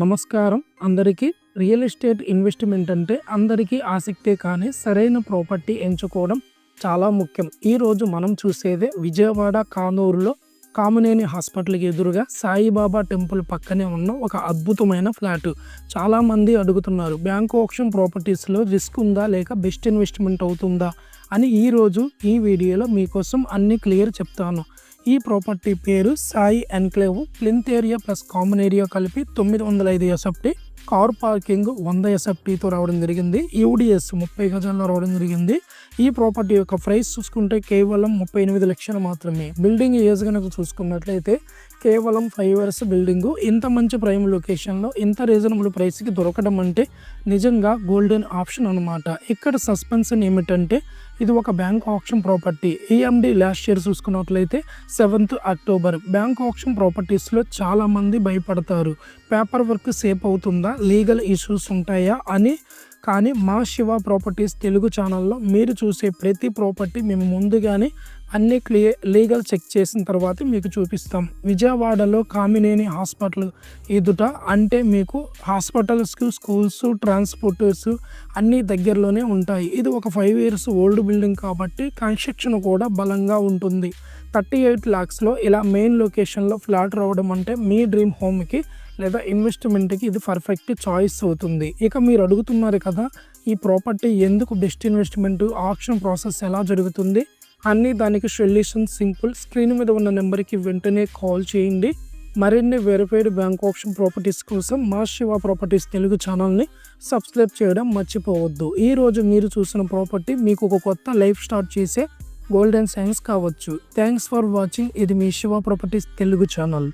నమస్కారం అందరికీ. Real estate investment అంటే అందరికీ ఆసక్తే, కానీ సరైన ప్రాపర్టీ ఎంచుకోవడం చాలా ముఖ్యం. ఈరోజు మనం చూసేదే విజయవాడ కానూరులో కామినేని హాస్పిటల్కి ఎదురుగా సాయిబాబా టెంపుల్ పక్కనే ఉన్న ఒక అద్భుతమైన ఫ్లాట్. చాలామంది అడుగుతున్నారు, బ్యాంక్ ఆప్షన్ ప్రాపర్టీస్లో రిస్క్ ఉందా లేక బెస్ట్ ఇన్వెస్ట్మెంట్ అవుతుందా అని. ఈరోజు ఈ వీడియోలో మీకోసం అన్ని క్లియర్ చెప్తాను. ఈ ప్రాపర్టీ పేరు Sai enclave. Plinth area plus common area కలిపి 905 ఎస్ఎఫ్టీ, కార్ పార్కింగ్ 100 ఎస్ఎఫ్టీతో రావడం జరిగింది. యూడిఎస్ 30 గజాల్లో రావడం జరిగింది. ఈ ప్రాపర్టీ యొక్క ప్రైస్ చూసుకుంటే కేవలం 38 లక్షలు మాత్రమే. బిల్డింగ్ ఏజ్ కనుక చూసుకున్నట్లయితే కేవలం 5 ఇయర్స్ బిల్డింగు. ఇంత మంచి ప్రైమ్ లొకేషన్లో ఇంత రీజనబుల్ ప్రైస్కి దొరకడం అంటే నిజంగా గోల్డెన్ ఆప్షన్ అనమాట. ఇక్కడ సస్పెన్షన్ ఏమిటంటే ఇది ఒక bank option property. EMD last year చూసుకున్నట్లయితే 7th అక్టోబర్. బ్యాంక్ ఆప్షన్ ప్రాపర్టీస్లో చాలామంది భయపడతారు, పేపర్ వర్క్ సేఫ్ అవుతుందా, లీగల్ ఇష్యూస్ ఉంటాయా అని. కానీ మా శివ ప్రాపర్టీస్ తెలుగు ఛానల్లో మీరు చూసే ప్రతి ప్రాపర్టీ మేము ముందుగానే అన్ని లీగల్ చెక్ చేసిన తర్వాత మీకు చూపిస్తాం. విజయవాడలో కామినేని హాస్పిటల్ ఎదుట, అంటే మీకు హాస్పిటల్స్కి, స్కూల్స్, ట్రాన్స్పోర్టర్స్ అన్నీ దగ్గరలోనే ఉంటాయి. ఇది ఒక 5 ఇయర్స్ ఓల్డ్ బిల్డింగ్ కాబట్టి కన్స్ట్రక్షన్ కూడా బలంగా ఉంటుంది. 38 lakhsలో ఇలా మెయిన్ లొకేషన్లో ఫ్లాట్ రావడం అంటే మీ డ్రీమ్ హోమ్కి లేదా ఇన్వెస్ట్మెంట్కి ఇది పర్ఫెక్ట్ చాయిస్ అవుతుంది. ఇక మీరు అడుగుతున్నారు కదా, ఈ ప్రాపర్టీ ఎందుకు బెస్ట్ ఇన్వెస్ట్మెంట్, ఆప్షన్ ప్రాసెస్ ఎలా జరుగుతుంది అన్నీ. దానికి సొల్యూషన్ సింపుల్. స్క్రీన్ మీద ఉన్న నెంబర్కి వెంటనే కాల్ చేయండి. మరిన్ని వెరిఫైడ్ బ్యాంక్ ఆప్షన్ ప్రాపర్టీస్ కోసం మా శివ ప్రాపర్టీస్ తెలుగు ఛానల్ని సబ్స్క్రైబ్ చేయడం మర్చిపోవద్దు. ఈరోజు మీరు చూసిన ప్రాపర్టీ మీకు ఒక కొత్త లైఫ్ స్టార్ట్ చేసే గోల్డెన్ సైన్స్ కావచ్చు. Thanks for watching. ఇది మీ శివ ప్రాపర్టీస్ తెలుగు ఛానల్.